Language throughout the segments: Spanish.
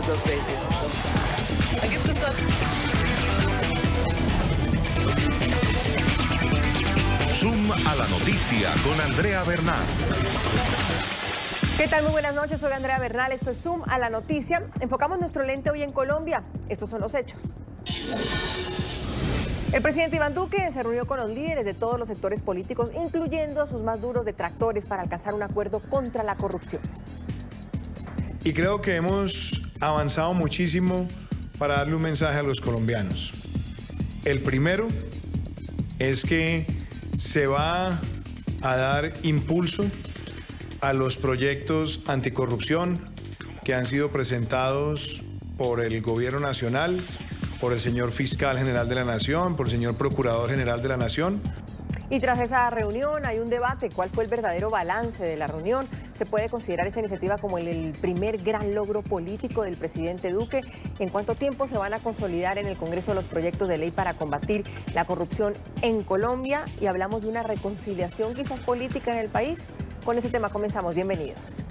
minutos 2 veces. Aquí está. Zoom a la noticia con Andrea Bernal. ¿Qué tal? Muy buenas noches, soy Andrea Bernal, esto es Zoom a la noticia. Enfocamos nuestro lente hoy en Colombia. Estos son los hechos. El presidente Iván Duque se reunió con los líderes de todos los sectores políticos, incluyendo a sus más duros detractores, para alcanzar un acuerdo contra la corrupción. Y creo que hemos avanzado muchísimo para darle un mensaje a los colombianos. El primero es que se va a dar impulso a los proyectos anticorrupción que han sido presentados por el Gobierno Nacional, por el señor Fiscal General de la Nación, por el señor Procurador General de la Nación. Y tras esa reunión hay un debate. ¿Cuál fue el verdadero balance de la reunión? ¿Se puede considerar esta iniciativa como el primer gran logro político del presidente Duque? ¿En cuánto tiempo se van a consolidar en el Congreso los proyectos de ley para combatir la corrupción en Colombia? Y hablamos de una reconciliación quizás política en el país. Con ese tema comenzamos. Bienvenidos.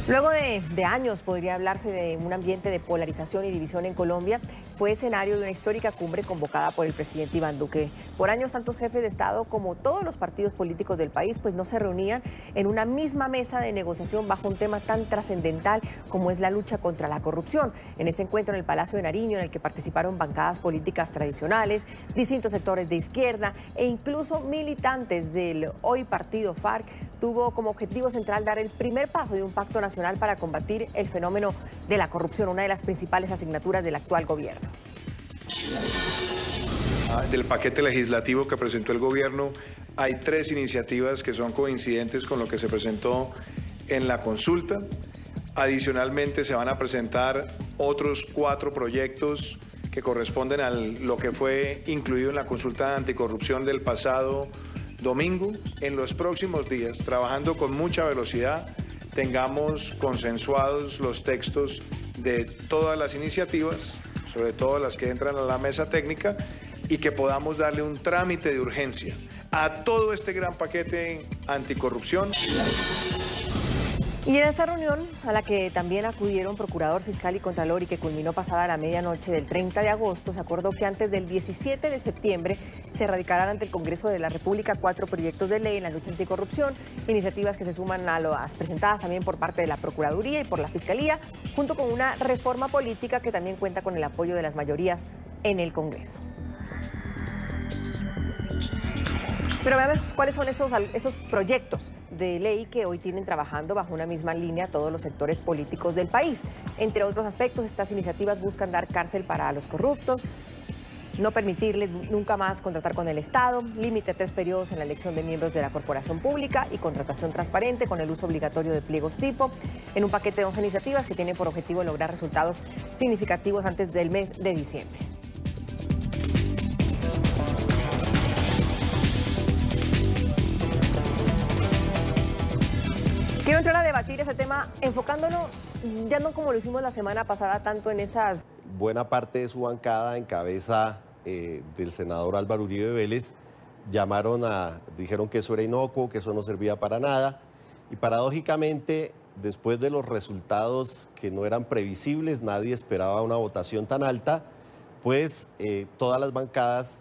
Luego de años, podría hablarse de un ambiente de polarización y división en Colombia. Fue escenario de una histórica cumbre convocada por el presidente Iván Duque. Por años, tantos jefes de Estado como todos los partidos políticos del país pues no se reunían en una misma mesa de negociación bajo un tema tan trascendental como es la lucha contra la corrupción. En este encuentro en el Palacio de Nariño, en el que participaron bancadas políticas tradicionales, distintos sectores de izquierda e incluso militantes del hoy partido FARC, tuvo como objetivo central dar el primer paso de un pacto nacional para combatir el fenómeno de la corrupción, una de las principales asignaturas del actual gobierno. Del paquete legislativo que presentó el gobierno, hay 3 iniciativas que son coincidentes con lo que se presentó en la consulta. Adicionalmente, se van a presentar otros 4 proyectos que corresponden a lo que fue incluido en la consulta anticorrupción del pasado domingo. En los próximos días, trabajando con mucha velocidad, tengamos consensuados los textos de todas las iniciativas, sobre todo las que entran a la mesa técnica, y que podamos darle un trámite de urgencia a todo este gran paquete anticorrupción. Y en esta reunión, a la que también acudieron procurador, fiscal y contralor y que culminó pasada la medianoche del 30 de agosto, se acordó que antes del 17 de septiembre se radicarán ante el Congreso de la República 4 proyectos de ley en la lucha anticorrupción, iniciativas que se suman a las presentadas también por parte de la Procuraduría y por la Fiscalía, junto con una reforma política que también cuenta con el apoyo de las mayorías en el Congreso. Pero veamos cuáles son esos proyectos de ley que hoy tienen trabajando bajo una misma línea todos los sectores políticos del país. Entre otros aspectos, estas iniciativas buscan dar cárcel para los corruptos, no permitirles nunca más contratar con el Estado, límite a 3 periodos en la elección de miembros de la corporación pública y contratación transparente con el uso obligatorio de pliegos tipo, en un paquete de 11 iniciativas que tienen por objetivo lograr resultados significativos antes del mes de diciembre. Quiero entrar a debatir ese tema enfocándonos, ya no como lo hicimos la semana pasada, tanto en esas... Buena parte de su bancada, en cabeza del senador Álvaro Uribe Vélez, dijeron que eso era inocuo, que eso no servía para nada, y paradójicamente, después de los resultados que no eran previsibles, nadie esperaba una votación tan alta, pues todas las bancadas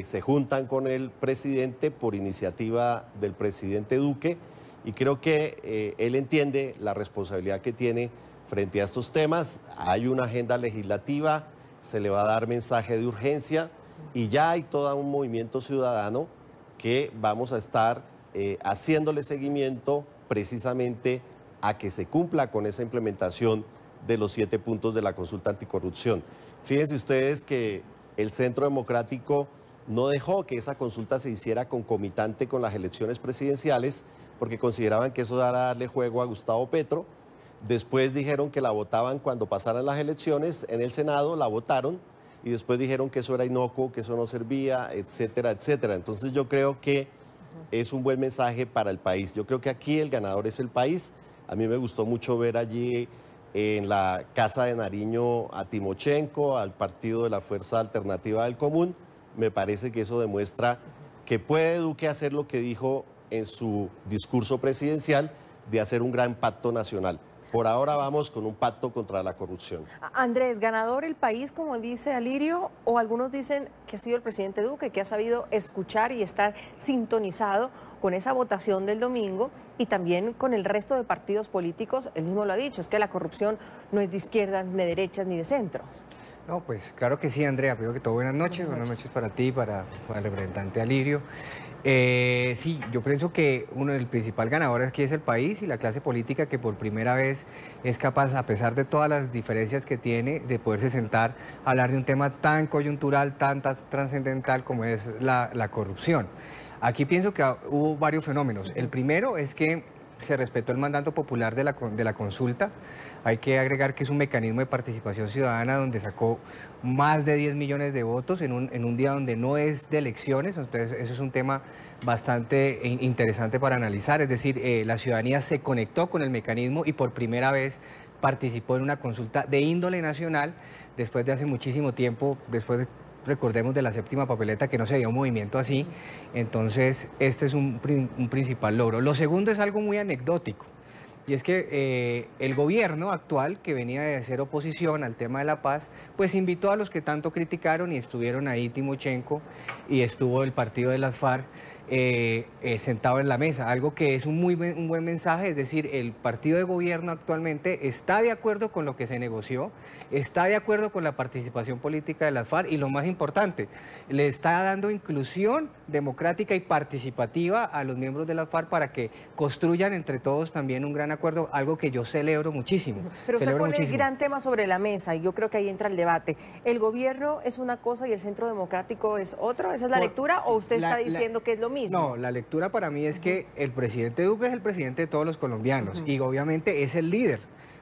se juntan con el presidente por iniciativa del presidente Duque, y creo que él entiende la responsabilidad que tiene frente a estos temas. Hay una agenda legislativa, se le va a dar mensaje de urgencia y ya hay todo un movimiento ciudadano que vamos a estar haciéndole seguimiento precisamente a que se cumpla con esa implementación de los 7 puntos de la consulta anticorrupción. Fíjense ustedes que el Centro Democrático no dejó que esa consulta se hiciera concomitante con las elecciones presidenciales, porque consideraban que eso era darle juego a Gustavo Petro. Después dijeron que la votaban cuando pasaran las elecciones, en el Senado la votaron, y después dijeron que eso era inocuo, que eso no servía, etcétera, etcétera. Entonces yo creo que es un buen mensaje para el país. Yo creo que aquí el ganador es el país. A mí me gustó mucho ver allí en la Casa de Nariño a Timochenko, al Partido de la Fuerza Alternativa del Común. Me parece que eso demuestra que puede Duque hacer lo que dijo en su discurso presidencial de hacer un gran pacto nacional. Por ahora vamos con un pacto contra la corrupción. Andrés, ¿ganador el país, como dice Alirio? O algunos dicen que ha sido el presidente Duque, que ha sabido escuchar y estar sintonizado con esa votación del domingo y también con el resto de partidos políticos. Él mismo lo ha dicho, es que la corrupción no es de izquierdas, ni de derechas, ni de centros. No, pues claro que sí, Andrea. Primero que todo, buenas noches para ti, para el representante Alirio. Sí, yo pienso que el principal ganador aquí es el país y la clase política que por primera vez es capaz, a pesar de todas las diferencias que tiene, de poderse sentar a hablar de un tema tan coyuntural, tan trascendental como es la corrupción. Aquí pienso que hubo varios fenómenos. El primero es que se respetó el mandato popular de la consulta. Hay que agregar que es un mecanismo de participación ciudadana donde sacó más de 10 millones de votos en un día donde no es de elecciones. Entonces, eso es un tema bastante interesante para analizar. Es decir, la ciudadanía se conectó con el mecanismo y por primera vez participó en una consulta de índole nacional después de hace muchísimo tiempo, recordemos de la séptima papeleta, que no se veía un movimiento así. Entonces, este es un principal logro. Lo segundo es algo muy anecdótico, y es que el gobierno actual, que venía de ser oposición al tema de la paz, pues invitó a los que tanto criticaron y estuvieron ahí Timochenko y estuvo el partido de las FARC sentado en la mesa, algo que es un buen mensaje. Es decir, el partido de gobierno actualmente está de acuerdo con lo que se negoció, está de acuerdo con la participación política de las FARC y lo más importante, le está dando inclusión democrática y participativa a los miembros de las FARC para que construyan entre todos también un gran acuerdo, algo que yo celebro muchísimo. Pero usted pone el gran tema sobre la mesa y yo creo que ahí entra el debate. ¿El gobierno es una cosa y el centro democrático es otro? ¿Esa es la lectura o usted está diciendo que es lo mismo? No, la lectura para mí es que el presidente Duque es el presidente de todos los colombianos y obviamente es el líder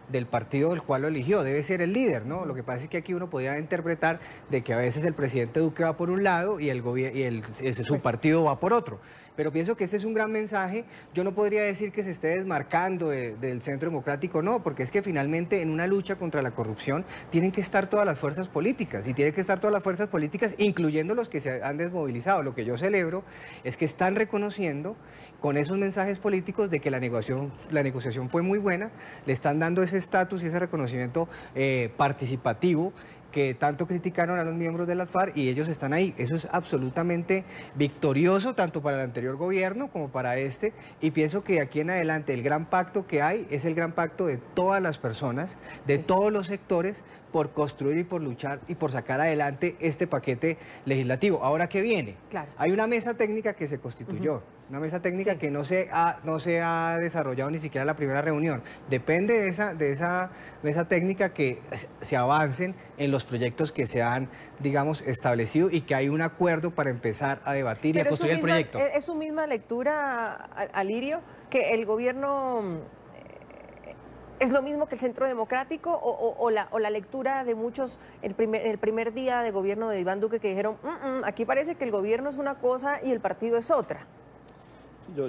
del partido del cual lo eligió, debe ser el líder, ¿no? Lo que pasa es que aquí uno podía interpretar de que a veces el presidente Duque va por un lado y su partido va por otro. Pero pienso que este es un gran mensaje. Yo no podría decir que se esté desmarcando del centro democrático, no, porque es que finalmente en una lucha contra la corrupción tienen que estar todas las fuerzas políticas y tienen que estar todas las fuerzas políticas, incluyendo los que se han desmovilizado. Lo que yo celebro es que están reconociendo con esos mensajes políticos de que la negociación fue muy buena, le están dando ese estatus y ese reconocimiento participativo que tanto criticaron a los miembros de las FARC y ellos están ahí. Eso es absolutamente victorioso tanto para el anterior gobierno como para este, y pienso que de aquí en adelante el gran pacto que hay es el gran pacto de todas las personas, de todos los sectores, por construir y por luchar y por sacar adelante este paquete legislativo. Ahora, ¿qué viene? Claro. Hay una mesa técnica que se constituyó, una mesa técnica que no se ha desarrollado ni siquiera la primera reunión. Depende de esa mesa técnica que se avancen en los proyectos que se han, digamos, establecido y que hay un acuerdo para empezar a debatir y a construir el proyecto. ¿Es su misma lectura, Alirio, que el gobierno es lo mismo que el centro democrático o la lectura de muchos el primer día de gobierno de Iván Duque que dijeron, aquí parece que el gobierno es una cosa y el partido es otra?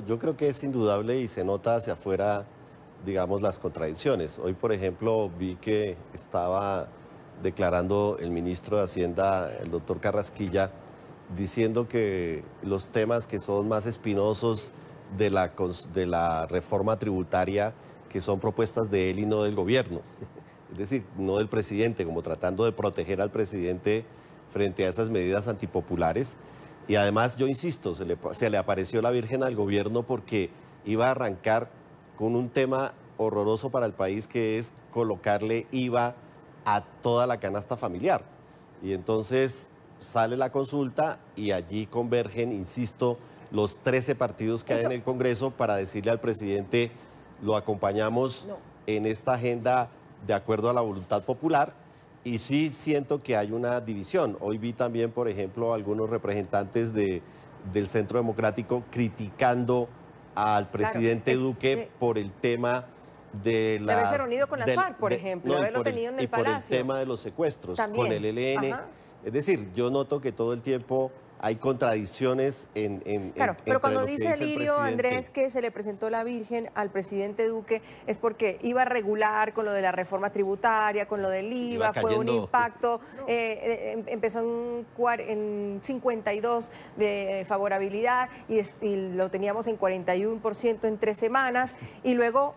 Yo creo que es indudable y se nota hacia afuera, digamos, las contradicciones. Hoy, por ejemplo, vi que estaba declarando el ministro de Hacienda, el doctor Carrasquilla, diciendo que los temas que son más espinosos de la reforma tributaria, que son propuestas de él y no del gobierno, es decir, no del presidente, como tratando de proteger al presidente frente a esas medidas antipopulares. Y además, yo insisto, se le apareció la Virgen al gobierno porque iba a arrancar con un tema horroroso para el país, que es colocarle IVA a toda la canasta familiar. Y entonces sale la consulta y allí convergen, insisto, los 13 partidos que hay en el Congreso para decirle al presidente, lo acompañamos en esta agenda de acuerdo a la voluntad popular. Y sí siento que hay una división. Hoy vi también, por ejemplo, algunos representantes del Centro Democrático criticando al presidente Duque por el tema de la... Debe ser unido con las FARC, por ejemplo, haberlo tenido en el Palacio. Y por el tema de los secuestros, también, con el ELN. Es decir, yo noto que todo el tiempo hay contradicciones Claro, pero cuando dice Alirio, Andrés, que se le presentó la Virgen al presidente Duque, es porque iba a regular con lo de la reforma tributaria, con lo del IVA, fue un impacto, empezó en 52 de favorabilidad y lo teníamos en 41% en 3 semanas, y luego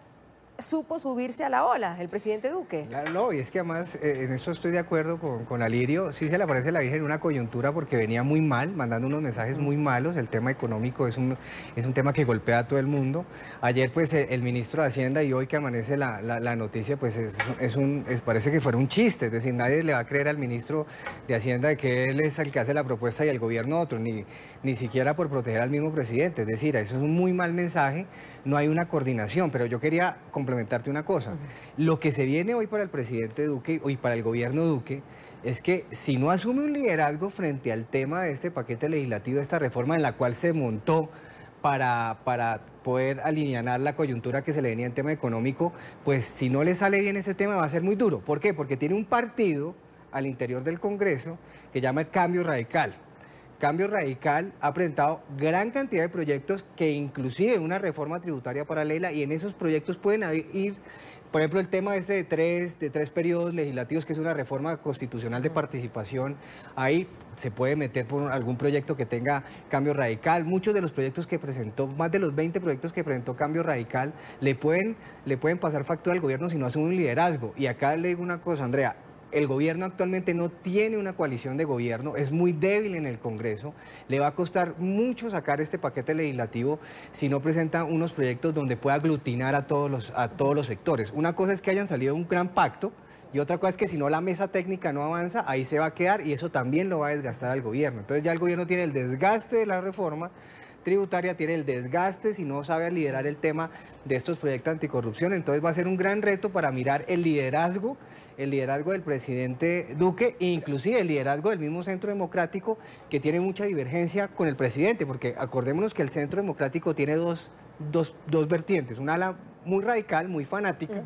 supo subirse a la ola, el presidente Duque. Claro, no, y es que además en esto estoy de acuerdo con Alirio, sí se le aparece la Virgen en una coyuntura porque venía muy mal, mandando unos mensajes muy malos, el tema económico es un tema que golpea a todo el mundo. Ayer pues el ministro de Hacienda y hoy que amanece la noticia pues parece que fuera un chiste, es decir, nadie le va a creer al ministro de Hacienda de que él es el que hace la propuesta y el gobierno otro, ni siquiera por proteger al mismo presidente, es decir, eso es un muy mal mensaje, no hay una coordinación, pero yo quería complementarte una cosa. Lo que se viene hoy para el presidente Duque y para el gobierno Duque es que si no asume un liderazgo frente al tema de este paquete legislativo, esta reforma en la cual se montó para poder alivianar la coyuntura que se le venía en tema económico, pues si no le sale bien ese tema va a ser muy duro. ¿Por qué? Porque tiene un partido al interior del Congreso que llama el Cambio Radical. Cambio Radical ha presentado gran cantidad de proyectos que inclusive una reforma tributaria paralela y en esos proyectos pueden ir, por ejemplo, el tema de tres periodos legislativos, que es una reforma constitucional de participación, ahí se puede meter por algún proyecto que tenga Cambio Radical. Muchos de los proyectos que presentó, más de los 20 proyectos que presentó Cambio Radical, le pueden pasar factura al gobierno si no asume un liderazgo. Y acá le digo una cosa, Andrea, el gobierno actualmente no tiene una coalición de gobierno, es muy débil en el Congreso, le va a costar mucho sacar este paquete legislativo si no presenta unos proyectos donde pueda aglutinar a todos los sectores. Una cosa es que hayan salido un gran pacto y otra cosa es que si no la mesa técnica no avanza, ahí se va a quedar y eso también lo va a desgastar al gobierno. Entonces ya el gobierno tiene el desgaste de la reforma tributaria, tiene el desgaste si no sabe liderar el tema de estos proyectos anticorrupción, entonces va a ser un gran reto para mirar el liderazgo del presidente Duque e inclusive el liderazgo del mismo Centro Democrático, que tiene mucha divergencia con el presidente, porque acordémonos que el Centro Democrático tiene dos vertientes, un ala muy radical, muy fanática,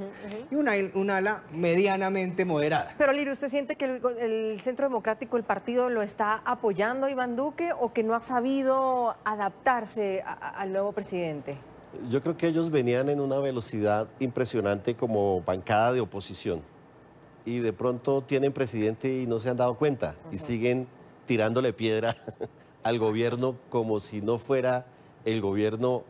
y un ala medianamente moderada. Pero Lirio, ¿usted siente que el Centro Democrático, el partido, lo está apoyando a Iván Duque o que no ha sabido adaptarse al nuevo presidente? Yo creo que ellos venían en una velocidad impresionante como bancada de oposición y de pronto tienen presidente y no se han dado cuenta y siguen tirándole piedra al gobierno como si no fuera el gobierno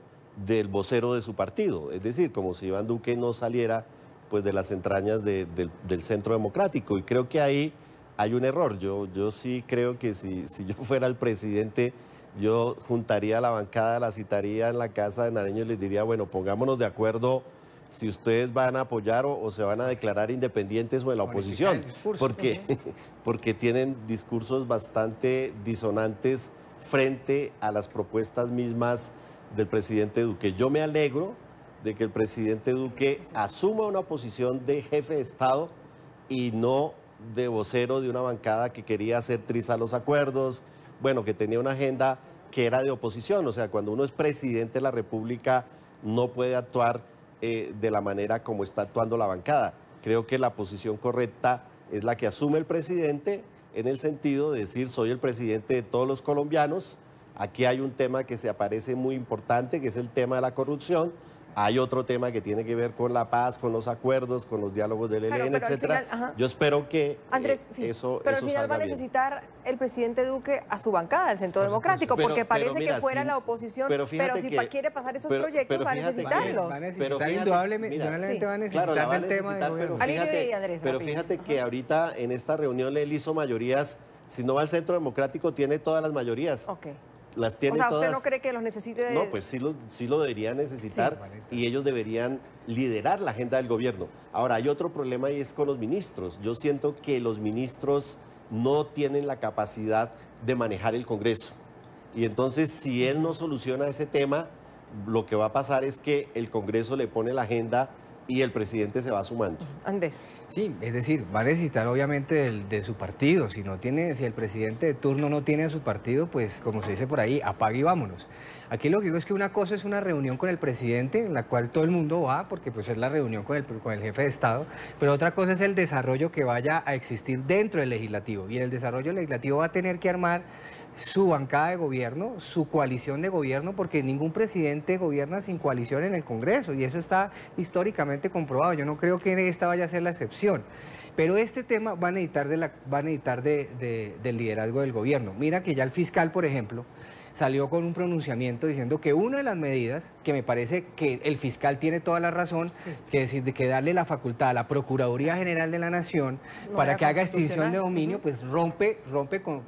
del vocero de su partido, es decir, como si Iván Duque no saliera pues de las entrañas del Centro Democrático, y creo que ahí hay un error. Yo sí creo que si yo fuera el presidente, yo juntaría a la bancada, la citaría en la casa de Nariño y les diría, bueno, pongámonos de acuerdo si ustedes van a apoyar o se van a declarar independientes o en la oposición, porque tienen discursos bastante disonantes frente a las propuestas mismas del presidente Duque. Yo me alegro de que el presidente Duque asuma una posición de jefe de Estado y no de vocero de una bancada que quería hacer trizas los acuerdos, bueno, que tenía una agenda que era de oposición. O sea, cuando uno es presidente de la República no puede actuar de la manera como está actuando la bancada. Creo que la posición correcta es la que asume el presidente, en el sentido de decir, soy el presidente de todos los colombianos. Aquí hay un tema que se aparece muy importante, que es el tema de la corrupción. Hay otro tema que tiene que ver con la paz, con los acuerdos, con los diálogos del ELN, etcétera. Yo espero que Andrés, sí, eso pero al final salga va a necesitar el presidente Duque a su bancada, el Centro Democrático, porque parece que fuera la oposición, pero si quiere pasar esos proyectos va a necesitarlos. Indudablemente va a necesitar el tema de gobierno. Pero fíjate que ahorita en esta reunión él hizo mayorías, si no va al Centro Democrático tiene todas las mayorías. Las tiene todas. ¿Usted no cree que los necesite? No, pues sí lo deberían necesitar, y ellos deberían liderar la agenda del gobierno. Ahora, hay otro problema y es con los ministros. Yo siento que los ministros no tienen la capacidad de manejar el Congreso. Y entonces, si él no soluciona ese tema, lo que va a pasar es que el Congreso le pone la agenda y el presidente se va sumando. Andrés. Sí, es decir, va a necesitar obviamente de su partido. Si el presidente de turno no tiene a su partido, pues como se dice por ahí, apague y vámonos. Aquí lo que digo es que una cosa es una reunión con el presidente, en la cual todo el mundo va, porque pues es la reunión con el jefe de Estado, pero otra cosa es el desarrollo que vaya a existir dentro del legislativo. Y en el desarrollo legislativo va a tener que armar su bancada de gobierno, su coalición de gobierno, porque ningún presidente gobierna sin coalición en el Congreso, y eso está históricamente comprobado. Yo no creo que esta vaya a ser la excepción. Pero este tema va a necesitar del liderazgo del gobierno. Mira que ya el fiscal, por ejemplo, salió con un pronunciamiento diciendo que una de las medidas, que me parece que el fiscal tiene toda la razón, que es decir, de que darle la facultad a la Procuraduría General de la Nación para que haga extinción de dominio, pues rompe con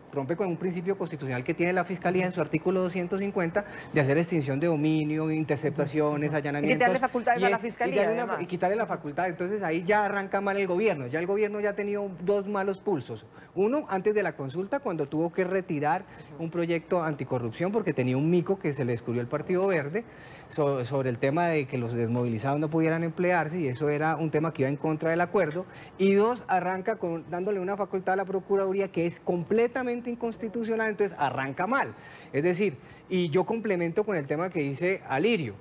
un principio constitucional que tiene la Fiscalía en su artículo 250 de hacer extinción de dominio, interceptaciones, allanamientos. Y quitarle facultades a la Fiscalía, y quitarle la facultad. Entonces ahí ya arranca mal el gobierno. Ya el gobierno ya ha tenido dos malos pulsos. Uno, antes de la consulta, cuando tuvo que retirar un proyecto anticorrupción porque tenía un mico que se le descubrió el Partido Verde sobre el tema de que los desmovilizados no pudieran emplearse, y eso era un tema que iba en contra del acuerdo. Y dos, arranca dándole una facultad a la Procuraduría que es completamente inconstitucional, entonces arranca mal. Es decir, y yo complemento con el tema que dice Alirio.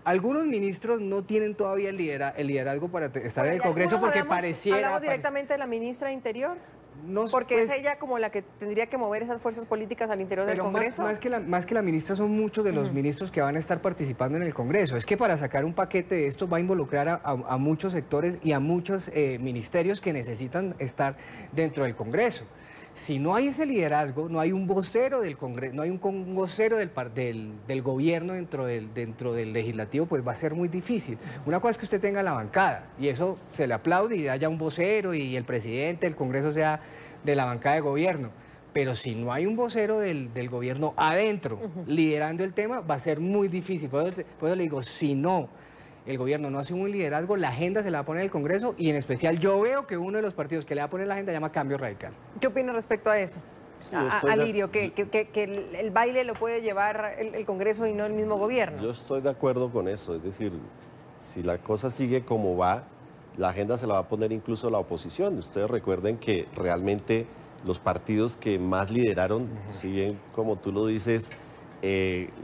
Algunos ministros no tienen todavía el liderazgo para estar en el Congreso porque pareciera... ¿Hablamos directamente de la ministra de Interior? No, porque pues, es ella como la que tendría que mover esas fuerzas políticas al interior del Congreso. Más que la ministra, son muchos de los ministros que van a estar participando en el Congreso. Es que para sacar un paquete de esto va a involucrar a muchos sectores y a muchos ministerios que necesitan estar dentro del Congreso. Si no hay ese liderazgo, no hay un vocero del Congreso, no hay un vocero del gobierno dentro del legislativo, pues va a ser muy difícil. Una cosa es que usted tenga la bancada, y eso se le aplaude, y haya un vocero y el presidente del Congreso sea de la bancada de gobierno. Pero si no hay un vocero del gobierno adentro liderando el tema, va a ser muy difícil. Por eso le digo, si no, el gobierno no hace un liderazgo, la agenda se la va a poner el Congreso, y en especial yo veo que uno de los partidos que le va a poner la agenda se llama Cambio Radical. ¿Qué opina respecto a eso? Alirio, que el baile lo puede llevar el Congreso y no el mismo gobierno. Yo estoy de acuerdo con eso, es decir, si la cosa sigue como va, la agenda se la va a poner incluso la oposición. Ustedes recuerden que realmente los partidos que más lideraron, si bien como tú lo dices,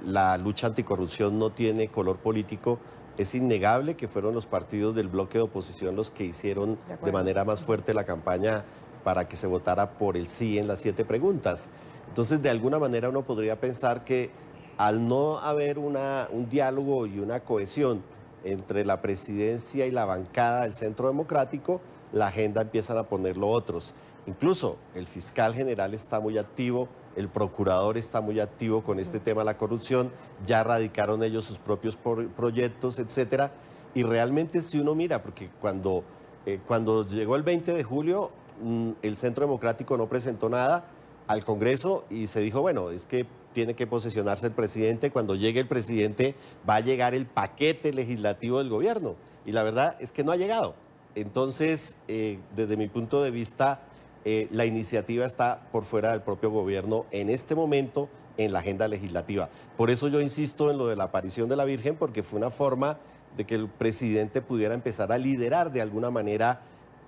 la lucha anticorrupción no tiene color político, es innegable que fueron los partidos del bloque de oposición los que hicieron de manera más fuerte la campaña para que se votara por el sí en las 7 preguntas. Entonces, de alguna manera uno podría pensar que al no haber un diálogo y una cohesión entre la presidencia y la bancada del Centro Democrático, la agenda empiezan a ponerlo otros. Incluso el fiscal general está muy activo, el procurador está muy activo con este tema de la corrupción, ya radicaron ellos sus propios proyectos, etcétera. Y realmente si uno mira, porque cuando llegó el 20 de julio, el Centro Democrático no presentó nada al Congreso y se dijo, bueno, es que tiene que posesionarse el presidente, cuando llegue el presidente va a llegar el paquete legislativo del gobierno. Y la verdad es que no ha llegado. Entonces, desde mi punto de vista, la iniciativa está por fuera del propio gobierno en este momento en la agenda legislativa. Por eso yo insisto en lo de la aparición de la Virgen, porque fue una forma de que el presidente pudiera empezar a liderar de alguna manera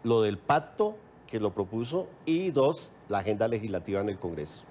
lo del pacto que lo propuso y 2, la agenda legislativa en el Congreso.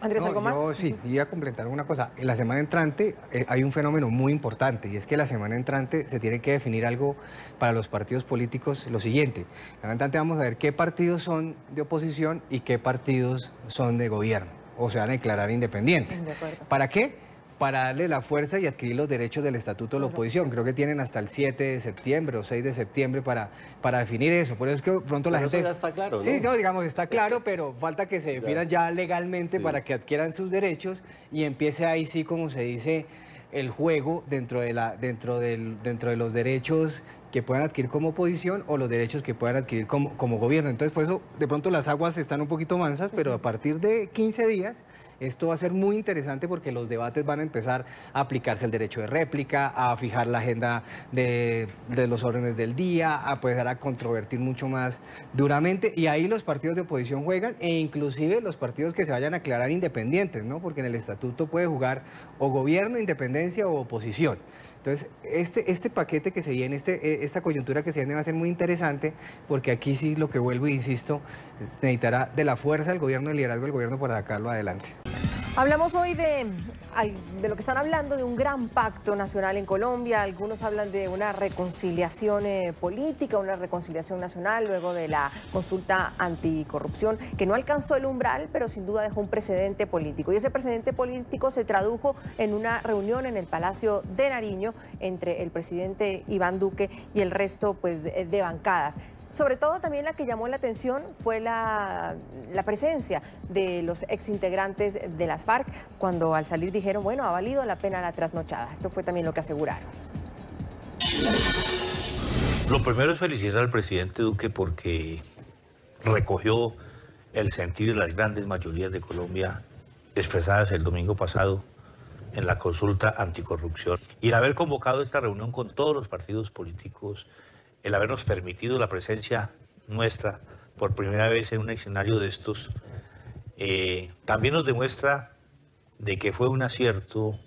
Andrés, ¿algo más? Yo sí, iba a complementar una cosa. En la semana entrante hay un fenómeno muy importante, y es que la semana entrante se tiene que definir algo para los partidos políticos, lo siguiente. La semana entrante vamos a ver qué partidos son de oposición y qué partidos son de gobierno, o se van a declarar independientes. De acuerdo. ¿Para qué? Para darle la fuerza y adquirir los derechos del Estatuto de la Oposición. Creo que tienen hasta el 7 de septiembre o 6 de septiembre para definir eso. Por eso es que pronto la gente... Eso ya está claro, ¿no? Sí, no, digamos, está claro, pero falta que se definan ya legalmente para que adquieran sus derechos y empiece ahí sí, como se dice, el juego dentro de los derechos que puedan adquirir como oposición o los derechos que puedan adquirir como gobierno. Entonces, por eso, de pronto las aguas están un poquito mansas, pero a partir de 15 días... Esto va a ser muy interesante porque los debates van a empezar a aplicarse el derecho de réplica, a fijar la agenda de los órdenes del día, a empezar a controvertir mucho más duramente, y ahí los partidos de oposición juegan, e inclusive los partidos que se vayan a aclarar independientes, ¿no? Porque en el estatuto puede jugar o gobierno, independencia o oposición. Entonces, este paquete que se viene, esta coyuntura que se viene va a ser muy interesante, porque aquí sí lo que vuelvo e insisto, necesitará de la fuerza del gobierno, del liderazgo del gobierno para sacarlo adelante. Hablamos hoy de lo que están hablando, de un gran pacto nacional en Colombia. Algunos hablan de una reconciliación política, una reconciliación nacional luego de la consulta anticorrupción, que no alcanzó el umbral, pero sin duda dejó un precedente político. Y ese precedente político se tradujo en una reunión en el Palacio de Nariño entre el presidente Iván Duque y el resto, pues, de bancadas. Sobre todo también la que llamó la atención fue la presencia de los exintegrantes de las FARC, cuando al salir dijeron, bueno, ha valido la pena la trasnochada. Esto fue también lo que aseguraron. Lo primero es felicitar al presidente Duque porque recogió el sentir de las grandes mayorías de Colombia expresadas el domingo pasado en la consulta anticorrupción. Y el haber convocado esta reunión con todos los partidos políticos, el habernos permitido la presencia nuestra por primera vez en un escenario de estos, también nos demuestra de que fue un acierto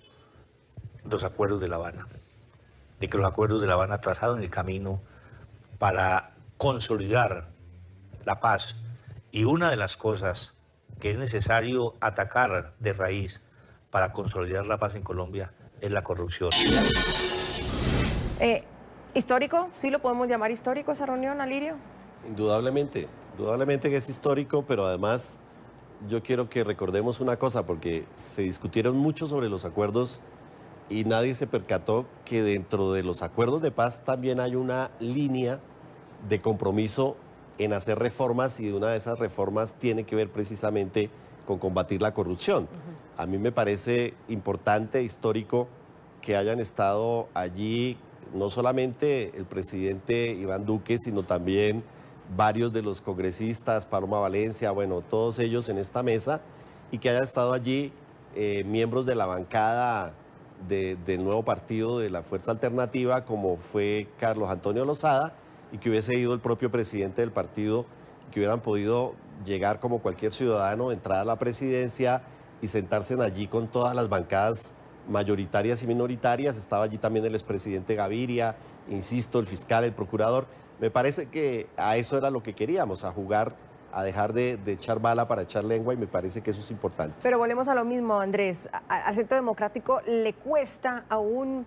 los acuerdos de La Habana, de que los acuerdos de La Habana trazaron el camino para consolidar la paz. Y una de las cosas que es necesario atacar de raíz para consolidar la paz en Colombia es la corrupción. ¿Histórico? ¿Sí lo podemos llamar histórico esa reunión, Alirio? Indudablemente que es histórico, pero además yo quiero que recordemos una cosa, porque se discutieron mucho sobre los acuerdos y nadie se percató que dentro de los acuerdos de paz también hay una línea de compromiso en hacer reformas, y una de esas reformas tiene que ver precisamente con combatir la corrupción. A mí me parece importante, histórico, que hayan estado allí no solamente el presidente Iván Duque, sino también varios de los congresistas, Paloma Valencia, bueno, todos ellos en esta mesa, y que haya estado allí miembros de la bancada del nuevo partido de la Fuerza Alternativa, como fue Carlos Antonio Lozada, y que hubiese ido el propio presidente del partido, que hubieran podido llegar como cualquier ciudadano, entrar a la presidencia y sentarse allí con todas las bancadas mayoritarias y minoritarias. Estaba allí también el expresidente Gaviria, insisto, el fiscal, el procurador. Me parece que a eso era lo que queríamos, a jugar, a dejar de echar bala para echar lengua, y me parece que eso es importante. Pero volvemos a lo mismo, Andrés. Al Centro Democrático le cuesta aún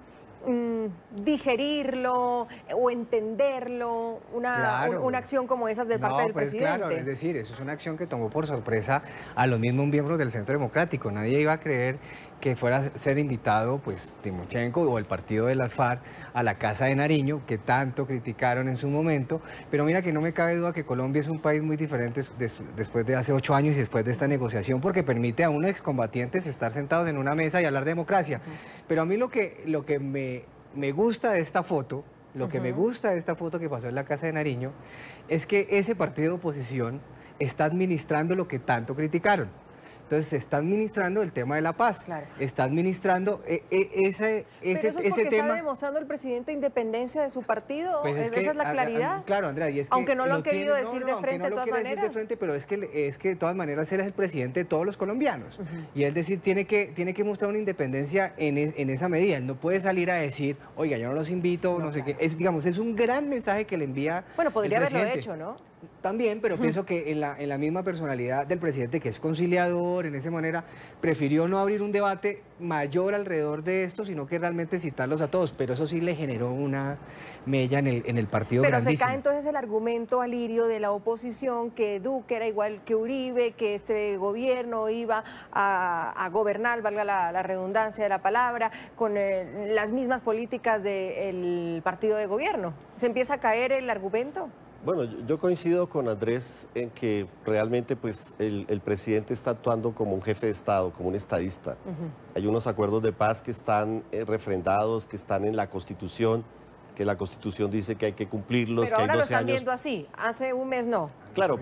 digerirlo o entenderlo, una acción como esas de parte del presidente. Claro, es decir, eso es una acción que tomó por sorpresa a los mismos miembros del Centro Democrático. Nadie iba a creer que fuera a ser invitado, pues, Timochenko o el partido de las FARC a la Casa de Nariño, que tanto criticaron en su momento. Pero mira que no me cabe duda que Colombia es un país muy diferente después de hace 8 años y después de esta negociación, porque permite a unos excombatientes estar sentados en una mesa y hablar de democracia. Pero a mí lo que me gusta de esta foto, me gusta de esta foto que pasó en la Casa de Nariño, es que ese partido de oposición está administrando lo que tanto criticaron. Entonces se está administrando el tema de la paz, está administrando ese tema. ¿Está demostrando el presidente independencia de su partido? Pues ¿Esa es la claridad? Claro, Andrea, y es que aunque no lo han querido decir de frente de todas maneras. Pero es que de todas maneras él es el presidente de todos los colombianos. Y él tiene que mostrar una independencia en esa medida. Él no puede salir a decir, oiga, yo no los invito, no sé qué. Es un gran mensaje que le envía. Bueno, podría el haberlo presidente. hecho, ¿no? También, pero pienso que en la misma personalidad del presidente, que es conciliador, en esa manera, prefirió no abrir un debate mayor alrededor de esto, sino que realmente citarlos a todos. Pero eso sí le generó una mella en el partido grandísimo. Pero se cae entonces el argumento, Alirio, de la oposición, que Duque era igual que Uribe, que este gobierno iba a gobernar, valga la redundancia de la palabra, con las mismas políticas del partido de gobierno. ¿Se empieza a caer el argumento? Bueno, yo coincido con Andrés en que realmente pues, el presidente está actuando como un jefe de Estado, como un estadista. Hay unos acuerdos de paz que están refrendados, que están en la Constitución, que la Constitución dice que hay que cumplirlos, pero que hay 12 ahora lo están años. Viendo así, hace un mes no. Claro,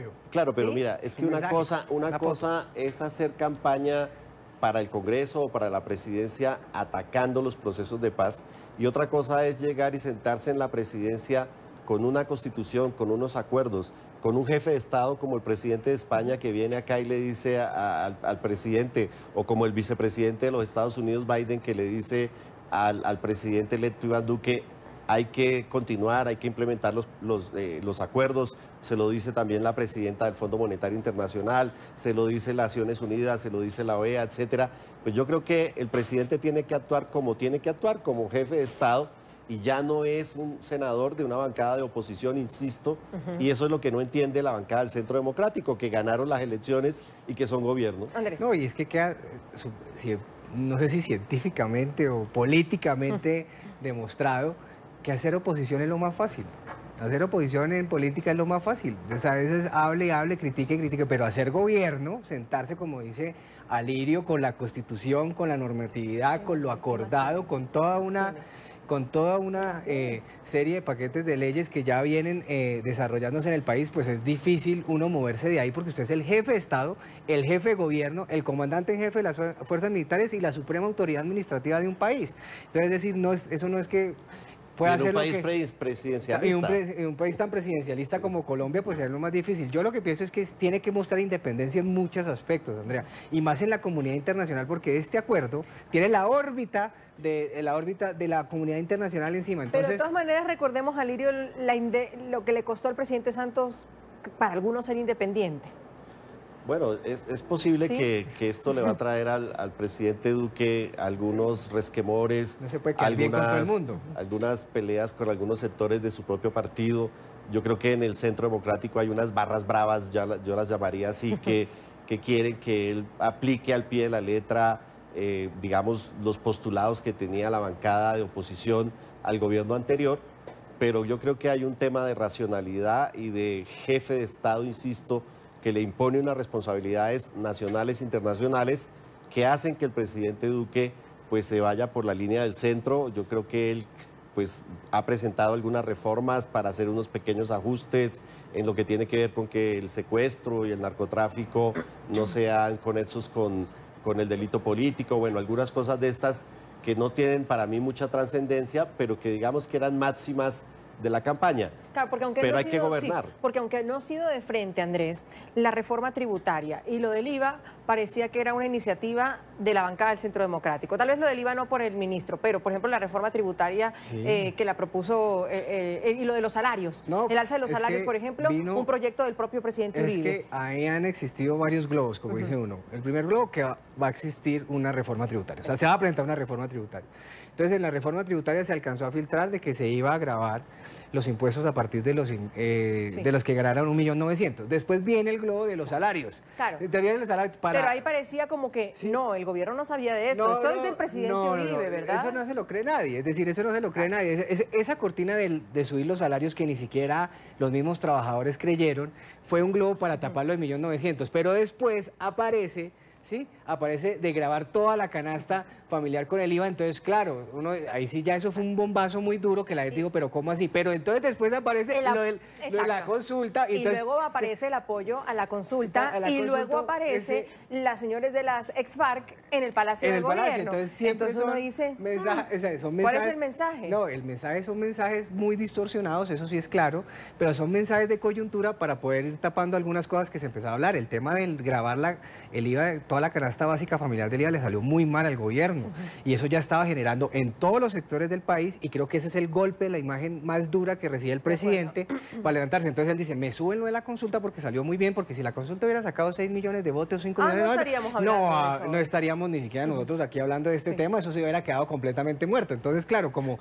pero ¿Sí? mira, es que una cosa es hacer campaña para el Congreso o para la presidencia atacando los procesos de paz, y otra cosa es llegar y sentarse en la presidencia con una constitución, con unos acuerdos, con un jefe de Estado como el presidente de España, que viene acá y le dice al presidente, o como el vicepresidente de los Estados Unidos, Biden, que le dice al presidente electo Iván Duque, hay que continuar, hay que implementar los acuerdos. Se lo dice también la presidenta del Fondo Monetario Internacional, se lo dice Naciones Unidas, se lo dice la OEA, etcétera. Pues yo creo que el presidente tiene que actuar, como jefe de Estado, y ya no es un senador de una bancada de oposición, insisto, y eso es lo que no entiende la bancada del Centro Democrático, que ganaron las elecciones y que son gobierno. Andrés. No, y es que queda, no sé si científicamente o políticamente demostrado que hacer oposición es lo más fácil. Hacer oposición en política es lo más fácil. Entonces, a veces hable y hable, critique y critique, pero hacer gobierno, sentarse, como dice Alirio, con la Constitución, con la normatividad, con lo acordado, con toda una serie de paquetes de leyes que ya vienen desarrollándose en el país, pues es difícil uno moverse de ahí porque usted es el jefe de Estado, el jefe de gobierno, el comandante en jefe de las fuerzas militares y la suprema autoridad administrativa de un país. Entonces, es decir, eso no es que puede hacer en un país presidencialista. En un país tan presidencialista como Colombia, pues es lo más difícil. Yo lo que pienso es que tiene que mostrar independencia en muchos aspectos, Andrea, y más en la comunidad internacional, porque este acuerdo tiene la órbita de la comunidad internacional encima. Entonces, pero de todas maneras, recordemos, Alirio, lo que le costó al presidente Santos para algunos ser independiente. Bueno, es posible ¿Sí? que esto le va a traer al presidente Duque algunos resquemores, no se puede quedar bien con todo el mundo. algunas peleas con algunos sectores de su propio partido. Yo creo que en el Centro Democrático hay unas barras bravas, yo las llamaría así, que quieren que él aplique al pie de la letra, digamos, los postulados que tenía la bancada de oposición al gobierno anterior. Pero yo creo que hay un tema de racionalidad y de jefe de Estado, insisto, que le impone unas responsabilidades nacionales e internacionales que hacen que el presidente Duque pues se vaya por la línea del centro. Yo creo que él pues ha presentado algunas reformas para hacer unos pequeños ajustes en lo que tiene que ver con que el secuestro y el narcotráfico no sean conexos con el delito político, bueno, algunas cosas de estas que no tienen para mí mucha trascendencia, pero que digamos que eran máximas de la campaña. Claro, porque aunque pero no hay que gobernar. Sí, porque aunque no ha sido de frente, Andrés, la reforma tributaria y lo del IVA parecía que era una iniciativa de la bancada del Centro Democrático. Tal vez lo del IVA no por el ministro, pero por ejemplo la reforma tributaria sí, que la propuso y lo de los salarios, no, el alza de los salarios, por ejemplo, un proyecto del propio presidente Uribe. Es que ahí han existido varios globos, como dice uno. El primer globo, que va a existir una reforma tributaria, o sea, se va a presentar una reforma tributaria. Entonces, en la reforma tributaria se alcanzó a filtrar de que se iba a gravar los impuestos a partir de los que ganaran 1.900.000. Después viene el globo de los salarios. Claro. Vienen los salarios pero ahí parecía como que, sí, no, el gobierno no sabía de esto. Esto es del presidente Uribe, ¿verdad? Eso no se lo cree nadie. Es decir, eso no se lo cree nadie. Esa cortina de subir los salarios que ni siquiera los mismos trabajadores creyeron, fue un globo para taparlo de 1.900.000. Pero después aparece... ¿sí? Aparece de grabar toda la canasta familiar con el IVA, entonces claro, ahí sí ya eso fue un bombazo muy duro que la gente dijo, pero ¿cómo así? Pero entonces después aparece lo de la consulta. Y entonces, luego aparece el apoyo a la consulta y luego aparece las señores de las ex-FARC en el Palacio del Gobierno. Entonces siempre uno dice, ¿cuál es el mensaje? No, el mensaje son mensajes muy distorsionados, eso sí es claro, pero son mensajes de coyuntura para poder ir tapando algunas cosas que se empezaba a hablar. El tema del grabar el IVA de toda la canasta básica familiar del IVA le salió muy mal al gobierno y eso ya estaba generando en todos los sectores del país y creo que ese es el golpe, la imagen más dura que recibe el presidente para levantarse. Entonces él dice, me suben lo de la consulta porque salió muy bien, porque si la consulta hubiera sacado 6 millones de votos, 5 millones de votos, no estaríamos ni siquiera nosotros aquí hablando de este tema, eso se hubiera quedado completamente muerto. Entonces, claro, como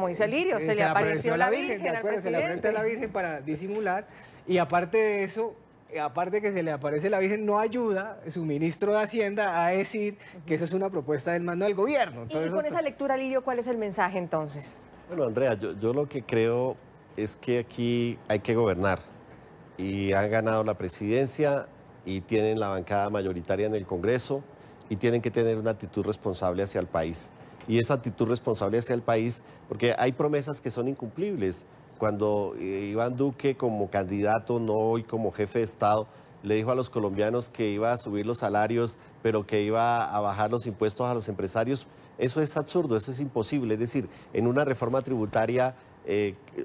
dice Lirio, se le apareció la Virgen al presidente. Se le apareció la Virgen para disimular y aparte de eso, aparte que se le aparece la Virgen, no ayuda su ministro de Hacienda a decir que eso es una propuesta del mando del gobierno. Entonces, y con esa lectura, Lirio, ¿cuál es el mensaje entonces? Bueno, Andrea, yo lo que creo es que aquí hay que gobernar y han ganado la presidencia y tienen la bancada mayoritaria en el Congreso y tienen que tener una actitud responsable hacia el país. Y esa actitud responsable hacia el país, porque hay promesas que son incumplibles. Cuando Iván Duque como candidato, no hoy como jefe de Estado, le dijo a los colombianos que iba a subir los salarios, pero que iba a bajar los impuestos a los empresarios, eso es absurdo, eso es imposible. Es decir, en una reforma tributaria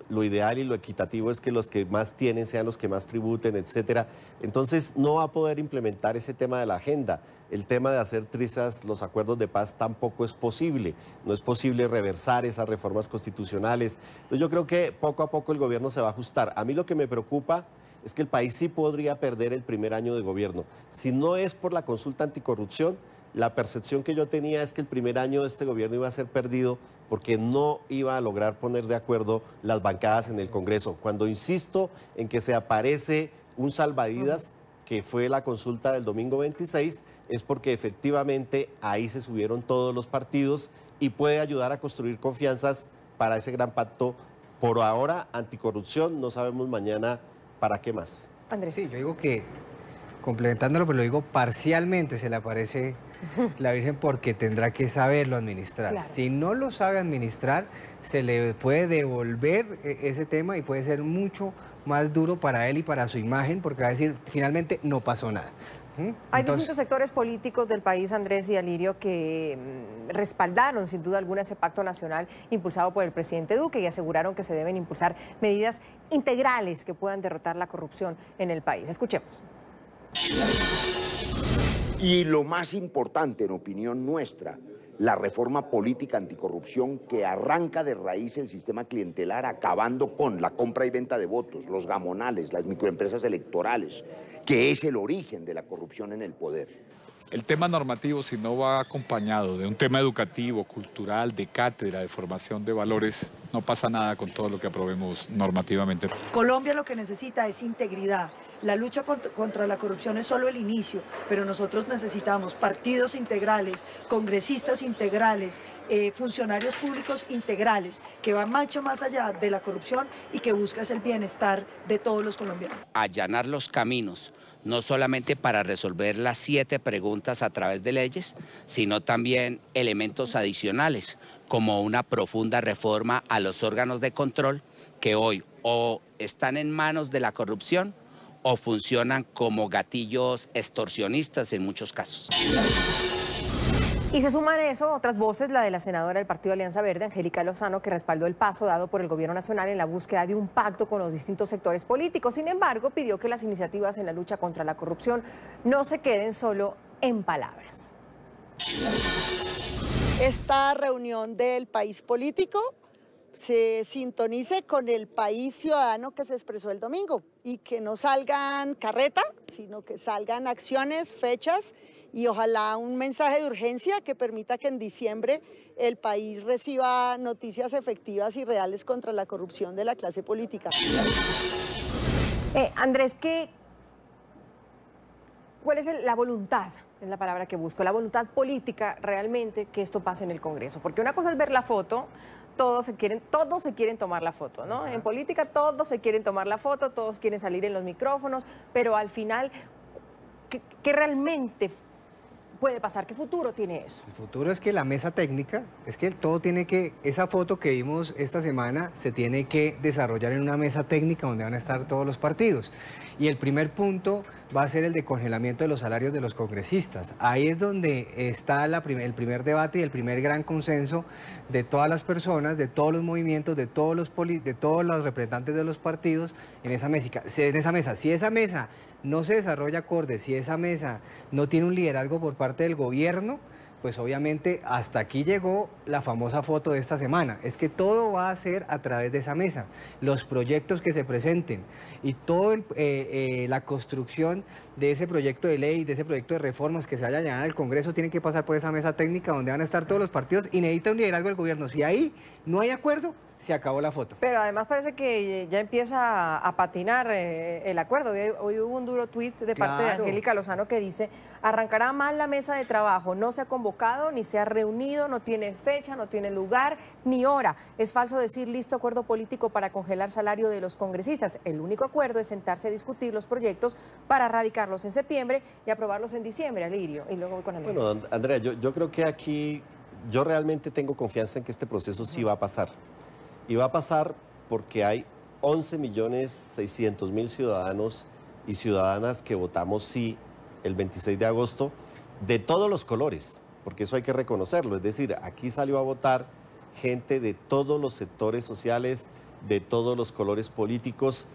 lo ideal y lo equitativo es que los que más tienen sean los que más tributen, etcétera. Entonces no va a poder implementar ese tema de la agenda. El tema de hacer trizas los acuerdos de paz tampoco es posible. No es posible reversar esas reformas constitucionales. Entonces yo creo que poco a poco el gobierno se va a ajustar. A mí lo que me preocupa es que el país sí podría perder el primer año de gobierno. Si no es por la consulta anticorrupción, la percepción que yo tenía es que el primer año de este gobierno iba a ser perdido porque no iba a lograr poner de acuerdo las bancadas en el Congreso. Cuando insisto en que se aparece un salvavidas, que fue la consulta del domingo 26, es porque efectivamente ahí se subieron todos los partidos y puede ayudar a construir confianzas para ese gran pacto Por ahora, anticorrupción, no sabemos mañana para qué más. Andrés. Sí, yo digo que, complementándolo, pero lo digo parcialmente, se le aparece la Virgen porque tendrá que saberlo administrar. Claro. Si no lo sabe administrar, se le puede devolver ese tema y puede ser mucho más duro para él y para su imagen, porque va a decir, finalmente no pasó nada. Hay distintos sectores políticos del país, Andrés y Alirio, que respaldaron sin duda alguna ese pacto nacional impulsado por el presidente Duque y aseguraron que se deben impulsar medidas integrales que puedan derrotar la corrupción en el país. Escuchemos. Y lo más importante, en opinión nuestra, la reforma política anticorrupción que arranca de raíz el sistema clientelar, acabando con la compra y venta de votos, los gamonales, las microempresas electorales, que es el origen de la corrupción en el poder. El tema normativo, si no va acompañado de un tema educativo, cultural, de cátedra, de formación de valores, no pasa nada con todo lo que aprobemos normativamente. Colombia lo que necesita es integridad. La lucha contra la corrupción es solo el inicio, pero nosotros necesitamos partidos integrales, congresistas integrales, funcionarios públicos integrales, que van mucho más allá de la corrupción y que buscan el bienestar de todos los colombianos. Allanar los caminos, no solamente para resolver las 7 preguntas a través de leyes, sino también elementos adicionales, como una profunda reforma a los órganos de control que hoy o están en manos de la corrupción o funcionan como gatillos extorsionistas en muchos casos. Y se suman a eso otras voces, la de la senadora del Partido Alianza Verde, Angélica Lozano, que respaldó el paso dado por el Gobierno Nacional en la búsqueda de un pacto con los distintos sectores políticos. Sin embargo, pidió que las iniciativas en la lucha contra la corrupción no se queden solo en palabras. Esta reunión del país político se sintonice con el país ciudadano que se expresó el domingo y que no salgan carreta, sino que salgan acciones, fechas y ojalá un mensaje de urgencia que permita que en diciembre el país reciba noticias efectivas y reales contra la corrupción de la clase política. Andrés, ¿cuál es la voluntad? Es la palabra que busco, la voluntad política realmente que esto pase en el Congreso. Porque una cosa es ver la foto, todos se quieren tomar la foto, ¿no? En política todos se quieren tomar la foto, todos quieren salir en los micrófonos, pero al final, ¿qué realmente puede pasar? ¿Qué futuro tiene eso? El futuro es que la mesa técnica, esa foto que vimos esta semana se tiene que desarrollar en una mesa técnica donde van a estar todos los partidos. Y el primer punto va a ser el de congelamiento de los salarios de los congresistas. Ahí es donde está el primer debate y el primer gran consenso de todas las personas, de todos los movimientos, de todos los representantes de los partidos en esa mesa. Si esa mesa no se desarrolla acorde, si esa mesa no tiene un liderazgo por parte del gobierno, pues obviamente hasta aquí llegó la famosa foto de esta semana. Es que todo va a ser a través de esa mesa. Los proyectos que se presenten y toda la construcción de ese proyecto de ley, de ese proyecto de reformas que se vaya a llevar al Congreso, tienen que pasar por esa mesa técnica donde van a estar todos los partidos y necesita un liderazgo del gobierno. Si ahí no hay acuerdo, se acabó la foto. Pero además parece que ya empieza a patinar el acuerdo. Hoy hubo un duro tuit de parte de Angélica Lozano que dice: arrancará mal la mesa de trabajo, no se ha convocado, ni se ha reunido, no tiene fecha, no tiene lugar, ni hora. Es falso decir listo acuerdo político para congelar salario de los congresistas. El único acuerdo es sentarse a discutir los proyectos para radicarlos en septiembre y aprobarlos en diciembre, Alirio. Y luego voy con Andrés. Bueno, Andrea, yo creo que aquí, yo realmente tengo confianza en que este proceso sí va a pasar. Y va a pasar porque hay 11.600.000 ciudadanos y ciudadanas que votamos sí el 26 de agosto, de todos los colores, porque eso hay que reconocerlo. Es decir, aquí salió a votar gente de todos los sectores sociales, de todos los colores políticos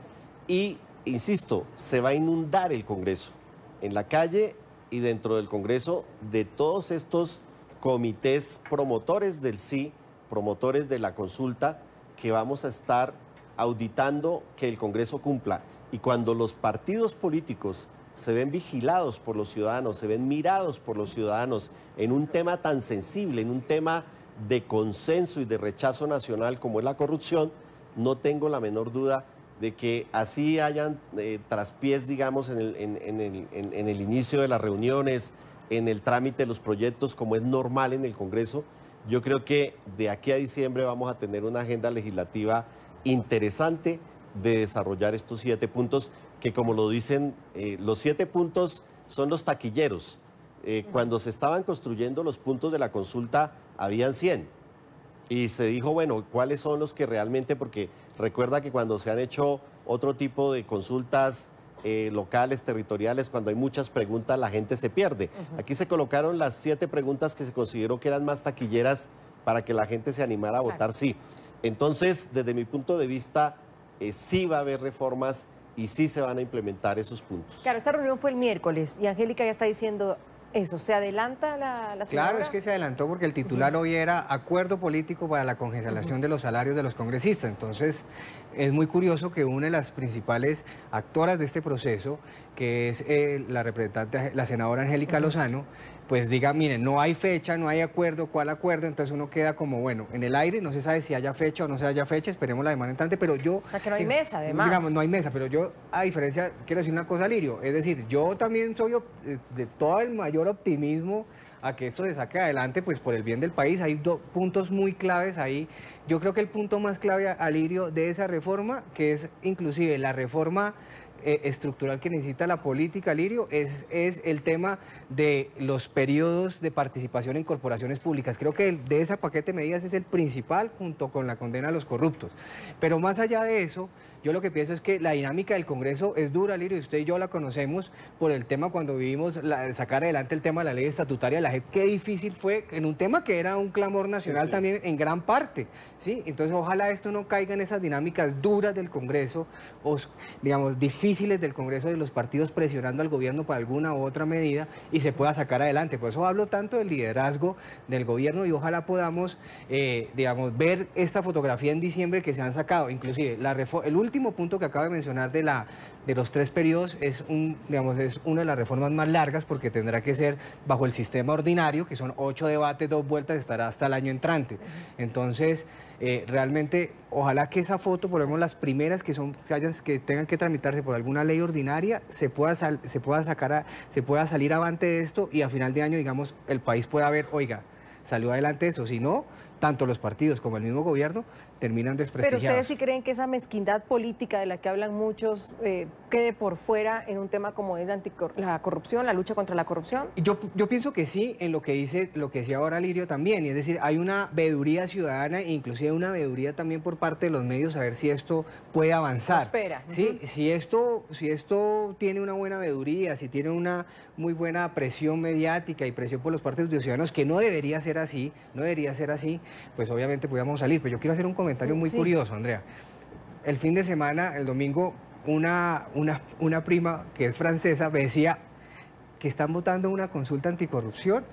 y, insisto, se va a inundar el Congreso, en la calle y dentro del Congreso, de todos estos comités promotores del sí, promotores de la consulta, que vamos a estar auditando que el Congreso cumpla. Y cuando los partidos políticos se ven vigilados por los ciudadanos, se ven mirados por los ciudadanos en un tema tan sensible, en un tema de consenso y de rechazo nacional como es la corrupción, no tengo la menor duda de que así hayan traspiés, digamos, en el inicio de las reuniones, en el trámite de los proyectos, como es normal en el Congreso. Yo creo que de aquí a diciembre vamos a tener una agenda legislativa interesante de desarrollar estos 7 puntos, que como lo dicen, los 7 puntos son los taquilleros. Cuando se estaban construyendo los puntos de la consulta, habían 100. Y se dijo, bueno, ¿cuáles son los que realmente? Porque recuerda que cuando se han hecho otro tipo de consultas locales, territoriales, cuando hay muchas preguntas, la gente se pierde. Aquí se colocaron las 7 preguntas que se consideró que eran más taquilleras para que la gente se animara a votar sí. Entonces, desde mi punto de vista, sí va a haber reformas y sí se van a implementar esos puntos. Claro, esta reunión fue el miércoles y Angélica ya está diciendo eso. ¿Se adelanta la senadora? Claro, es que se adelantó porque el titular hoy era acuerdo político para la congelación de los salarios de los congresistas. Entonces, es muy curioso que una de las principales actoras de este proceso, que es la representante, la senadora Angélica Lozano, pues diga, miren, no hay fecha, no hay acuerdo, ¿cuál acuerdo? Entonces uno queda como, bueno, en el aire, no se sabe si haya fecha o no se haya fecha, esperemos la semana entrante, pero yo... O sea, que no hay mesa, además. Digamos, no hay mesa, pero yo, a diferencia, quiero decir una cosa, Lirio, es decir, yo también soy de todo el mayor optimismo a que esto se saque adelante, pues por el bien del país. Hay 2 puntos muy claves ahí. Yo creo que el punto más clave, Alirio, de esa reforma, que es inclusive la reforma estructural que necesita la política, Lirio, es el tema de los periodos de participación en corporaciones públicas. Creo que de ese paquete de medidas es el principal, junto con la condena a los corruptos. Pero más allá de eso, yo lo que pienso es que la dinámica del Congreso es dura, Lirio, y usted y yo la conocemos por el tema cuando vivimos sacar adelante el tema de la ley estatutaria de la JEP. Qué difícil fue en un tema que era un clamor nacional también en gran parte, ¿sí? Entonces ojalá esto no caiga en esas dinámicas duras del Congreso, o digamos difíciles del Congreso, de los partidos presionando al gobierno para alguna u otra medida y se pueda sacar adelante. Por eso hablo tanto del liderazgo del gobierno y ojalá podamos, digamos, ver esta fotografía en diciembre que se han sacado. Inclusive el último punto que acabo de mencionar de los 3 periodos es una de las reformas más largas porque tendrá que ser bajo el sistema ordinario, que son 8 debates, 2 vueltas, estará hasta el año entrante. Entonces, realmente, ojalá que esa foto, por lo menos las primeras que tengan que tramitarse por alguna ley ordinaria, se pueda salir avante de esto y a final de año, digamos, el país pueda ver, oiga, salió adelante esto. Si no, tanto los partidos como el mismo gobierno terminan desprestigiados. Pero ustedes sí creen que esa mezquindad política de la que hablan muchos quede por fuera en un tema como es la corrupción, la lucha contra la corrupción. Yo pienso que sí, en lo que decía ahora Lirio también, y es decir, hay una veeduría ciudadana e inclusive una veeduría también por parte de los medios a ver si esto puede avanzar. Espera. Sí, si esto tiene una buena veeduría, si tiene una muy buena presión mediática y presión por los partidos de ciudadanos, que no debería ser así, pues obviamente podríamos salir. Pero yo quiero hacer un comentario muy curioso, Andrea. El fin de semana, el domingo, una prima que es francesa me decía que están votando una consulta anticorrupción.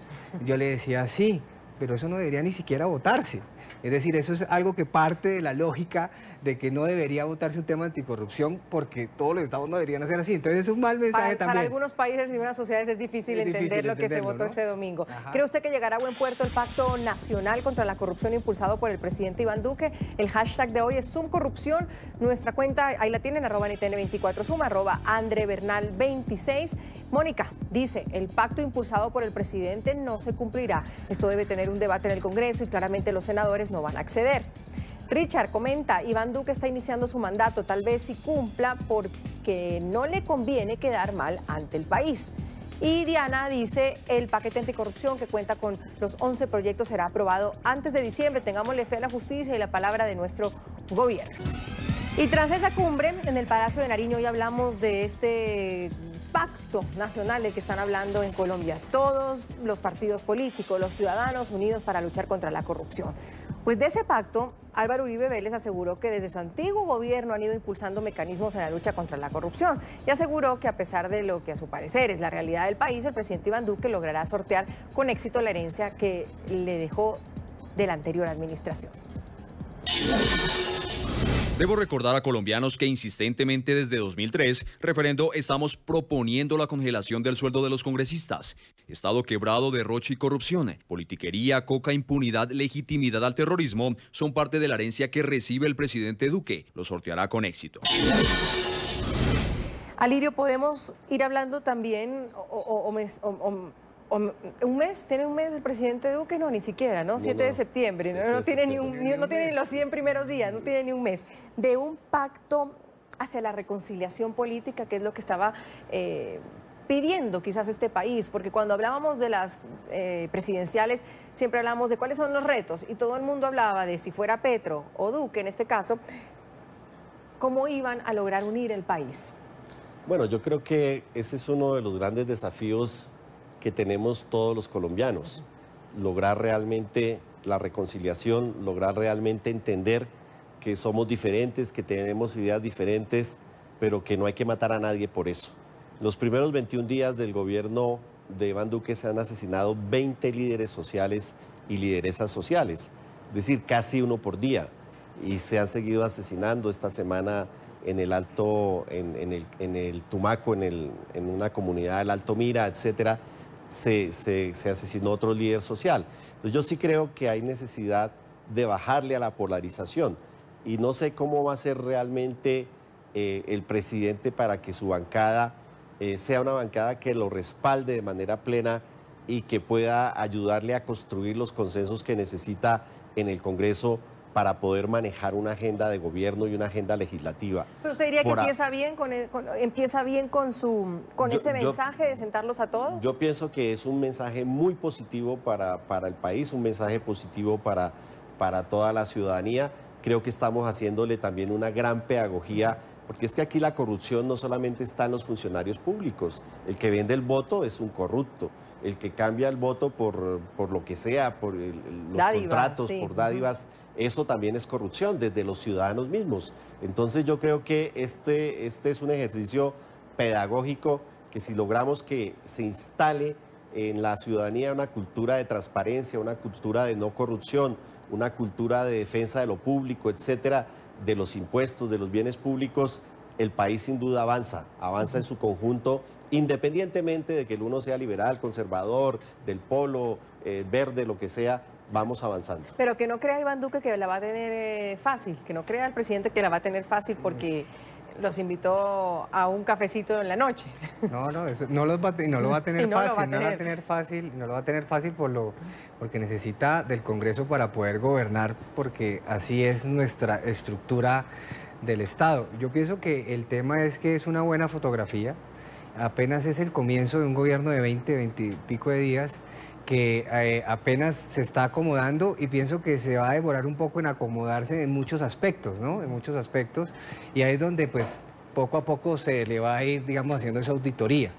Yo le decía, sí, pero eso no debería ni siquiera votarse. Es decir, eso es algo que parte de la lógica de que no debería votarse un tema anticorrupción porque todos los estados no deberían hacer así. Entonces es un mal mensaje también. Para algunos países y unas sociedades es difícil entender lo que se votó este domingo. Ajá. ¿Cree usted que llegará a buen puerto el Pacto Nacional contra la Corrupción impulsado por el presidente Iván Duque? El hashtag de hoy es #SumCorrupción. Nuestra cuenta, ahí la tienen, @NTN24Sum, @AndreBernal26. Mónica dice, el pacto impulsado por el presidente no se cumplirá. Esto debe tener un debate en el Congreso y claramente los senadores no van a acceder. Richard comenta, Iván Duque está iniciando su mandato, tal vez sí cumpla porque no le conviene quedar mal ante el país. Y Diana dice, el paquete anticorrupción que cuenta con los 11 proyectos será aprobado antes de diciembre. Tengámosle fe a la justicia y la palabra de nuestro gobierno. Y tras esa cumbre en el Palacio de Nariño, hoy hablamos de este pacto nacional del que están hablando en Colombia. Todos los partidos políticos, los ciudadanos unidos para luchar contra la corrupción. Pues de ese pacto, Álvaro Uribe Vélez aseguró que desde su antiguo gobierno han ido impulsando mecanismos en la lucha contra la corrupción y aseguró que a pesar de lo que a su parecer es la realidad del país, el presidente Iván Duque logrará sortear con éxito la herencia que le dejó de la anterior administración. Debo recordar a colombianos que insistentemente desde 2003, referendo, estamos proponiendo la congelación del sueldo de los congresistas. Estado quebrado, derroche y corrupción, politiquería, coca, impunidad, legitimidad al terrorismo son parte de la herencia que recibe el presidente Duque. Lo sorteará con éxito. Alirio, podemos ir hablando también ¿Un mes? ¿Tiene un mes el presidente Duque? No, ni siquiera, ¿no? 7 de septiembre. No tiene no tiene ni los 100 primeros días, no tiene ni un mes. De un pacto hacia la reconciliación política, que es lo que estaba pidiendo quizás este país, porque cuando hablábamos de las presidenciales, siempre hablábamos de cuáles son los retos, y todo el mundo hablaba de si fuera Petro o Duque, en este caso, cómo iban a lograr unir el país. Bueno, yo creo que ese es uno de los grandes desafíos que tenemos todos los colombianos, lograr realmente la reconciliación, lograr realmente entender que somos diferentes, que tenemos ideas diferentes, pero que no hay que matar a nadie por eso. Los primeros 21 días del gobierno de Iván Duque se han asesinado 20 líderes sociales y lideresas sociales, es decir, casi uno por día, y se han seguido asesinando esta semana en el Alto, en el Tumaco, en una comunidad del Alto Mira, etcétera. Se asesinó otro líder social. Entonces yo sí creo que hay necesidad de bajarle a la polarización y no sé cómo va a ser realmente el presidente para que su bancada sea una bancada que lo respalde de manera plena y que pueda ayudarle a construir los consensos que necesita en el Congreso para poder manejar una agenda de gobierno y una agenda legislativa. ¿Pero usted diría que empieza bien con ese mensaje de sentarlos a todos? Yo pienso que es un mensaje muy positivo para el país, un mensaje positivo para toda la ciudadanía. Creo que estamos haciéndole también una gran pedagogía, porque es que aquí la corrupción no solamente está en los funcionarios públicos. El que vende el voto es un corrupto. El que cambia el voto por lo que sea, por los contratos, sí, por dádivas, eso también es corrupción desde los ciudadanos mismos. Entonces yo creo que este es un ejercicio pedagógico que si logramos que se instale en la ciudadanía una cultura de transparencia, una cultura de no corrupción, una cultura de defensa de lo público, etcétera, de los impuestos, de los bienes públicos, el país sin duda avanza en su conjunto, independientemente de que el uno sea liberal, conservador, del polo, verde, lo que sea, vamos avanzando. Pero que no crea Iván Duque que la va a tener fácil, que no crea el presidente que la va a tener fácil porque los invitó a un cafecito en la noche. No, eso no lo va a tener fácil, porque necesita del Congreso para poder gobernar, porque así es nuestra estructura del Estado. Yo pienso que el tema es que es una buena fotografía, apenas es el comienzo de un gobierno de 20 y pico de días que apenas se está acomodando y pienso que se va a demorar un poco en acomodarse en muchos aspectos, ¿no? En muchos aspectos, y ahí es donde pues poco a poco se le va a ir, digamos, haciendo esa auditoría.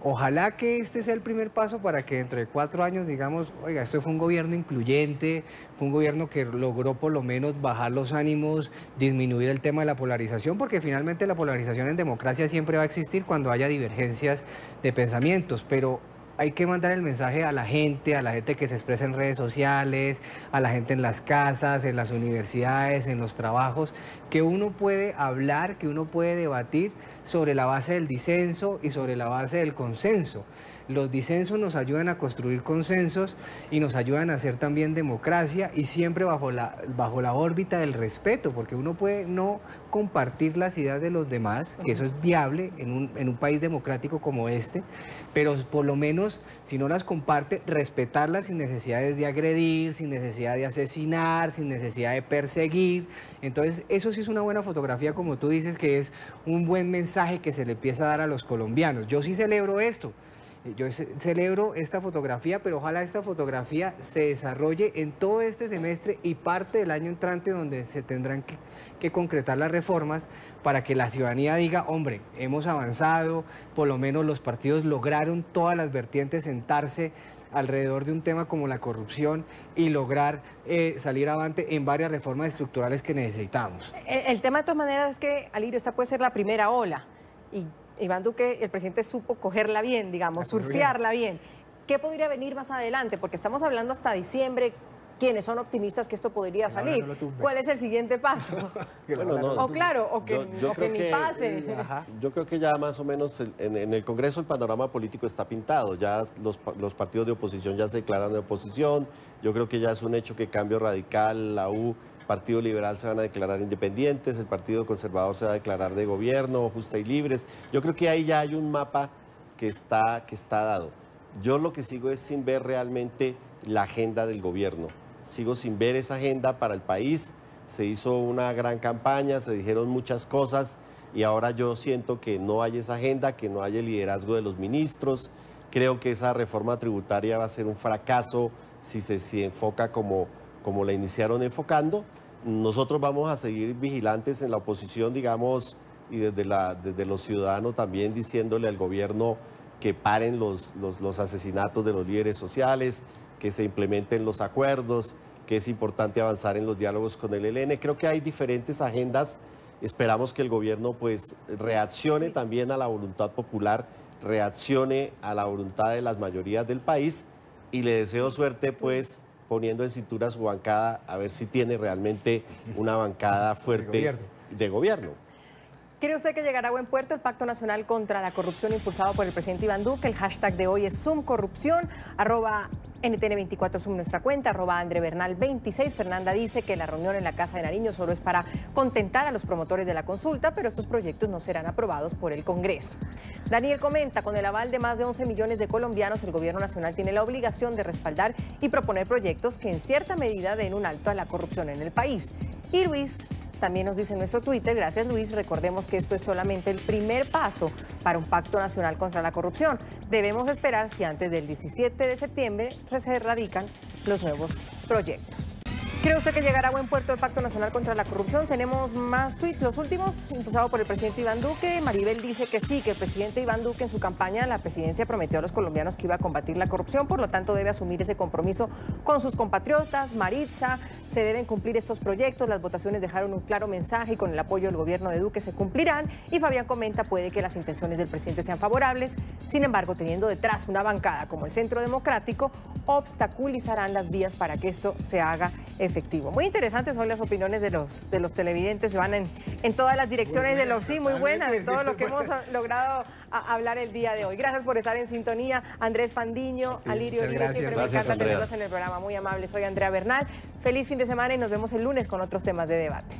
Ojalá que este sea el primer paso para que dentro de 4 años digamos, oiga, esto fue un gobierno incluyente, fue un gobierno que logró por lo menos bajar los ánimos, disminuir el tema de la polarización, porque finalmente la polarización en democracia siempre va a existir cuando haya divergencias de pensamientos, pero hay que mandar el mensaje a la gente que se expresa en redes sociales, a la gente en las casas, en las universidades, en los trabajos, que uno puede hablar, que uno puede debatir sobre la base del disenso y sobre la base del consenso. Los disensos nos ayudan a construir consensos y nos ayudan a hacer también democracia y siempre bajo la órbita del respeto, porque uno puede no compartir las ideas de los demás, que eso es viable en un país democrático como este, pero por lo menos, si no las comparte, respetarlas sin necesidades de agredir, sin necesidad de asesinar, sin necesidad de perseguir. Entonces, eso sí es una buena fotografía, como tú dices, que es un buen mensaje que se le empieza a dar a los colombianos. Yo sí celebro esto. Yo celebro esta fotografía, pero ojalá esta fotografía se desarrolle en todo este semestre y parte del año entrante, donde se tendrán que concretar las reformas para que la ciudadanía diga, hombre, hemos avanzado, por lo menos los partidos lograron todas las vertientes sentarse alrededor de un tema como la corrupción y lograr salir avante en varias reformas estructurales que necesitamos. El tema de todas maneras es que, Alirio, esta puede ser la primera ola y Iván Duque, el presidente, supo cogerla bien, digamos, surfearla bien. ¿Qué podría venir más adelante? Porque estamos hablando hasta diciembre. ¿Quiénes son optimistas que esto podría salir? ¿Cuál es el siguiente paso? O que ni pase. Yo creo que ya más o menos en el Congreso el panorama político está pintado. Ya los partidos de oposición ya se declaran de oposición. Yo creo que ya es un hecho que Cambio Radical, la U, Partido Liberal se van a declarar independientes, el Partido Conservador se va a declarar de gobierno, Justa y Libres. Yo creo que ahí ya hay un mapa que está dado. Yo lo que sigo es sin ver realmente la agenda del gobierno. Sigo sin ver esa agenda para el país. Se hizo una gran campaña, se dijeron muchas cosas y ahora yo siento que no hay esa agenda, que no hay el liderazgo de los ministros. Creo que esa reforma tributaria va a ser un fracaso si se enfoca como la iniciaron enfocando. Nosotros vamos a seguir vigilantes en la oposición, digamos, y desde los ciudadanos también diciéndole al gobierno que paren los asesinatos de los líderes sociales, que se implementen los acuerdos, que es importante avanzar en los diálogos con el ELN. Creo que hay diferentes agendas. Esperamos que el gobierno pues reaccione también a la voluntad popular, reaccione a la voluntad de las mayorías del país y le deseo suerte pues poniendo en cintura su bancada a ver si tiene realmente una bancada fuerte de gobierno. ¿Cree usted que llegará a buen puerto el Pacto Nacional contra la Corrupción impulsado por el presidente Iván Duque? El hashtag de hoy es @sumcorrupción, @NTN24 Sum nuestra cuenta, @AndreBernal26. Fernanda dice que la reunión en la Casa de Nariño solo es para contentar a los promotores de la consulta, pero estos proyectos no serán aprobados por el Congreso. Daniel comenta, con el aval de más de 11 millones de colombianos, el gobierno nacional tiene la obligación de respaldar y proponer proyectos que en cierta medida den un alto a la corrupción en el país. Y Luis también nos dice en nuestro Twitter, gracias Luis, recordemos que esto es solamente el primer paso para un pacto nacional contra la corrupción. Debemos esperar si antes del 17 de septiembre se radican los nuevos proyectos. ¿Cree usted que llegará a buen puerto el Pacto Nacional contra la Corrupción? Tenemos más tweets, los últimos, impulsados por el presidente Iván Duque. Maribel dice que sí, que el presidente Iván Duque en su campaña a la presidencia prometió a los colombianos que iba a combatir la corrupción, por lo tanto debe asumir ese compromiso con sus compatriotas. Maritza, se deben cumplir estos proyectos, las votaciones dejaron un claro mensaje y con el apoyo del gobierno de Duque se cumplirán. Y Fabián comenta, puede que las intenciones del presidente sean favorables, sin embargo, teniendo detrás una bancada como el Centro Democrático, obstaculizarán las vías para que esto se haga efectivo. Muy interesantes son las opiniones de los televidentes, se van en todas las direcciones de los muy buenas, de todo lo que hemos logrado hablar el día de hoy. Gracias por estar en sintonía, Andrés Fandiño, Alirio Uribe, siempre me encanta tenerlos en el programa, muy amables. Soy Andrea Bernal, feliz fin de semana y nos vemos el lunes con otros temas de debate.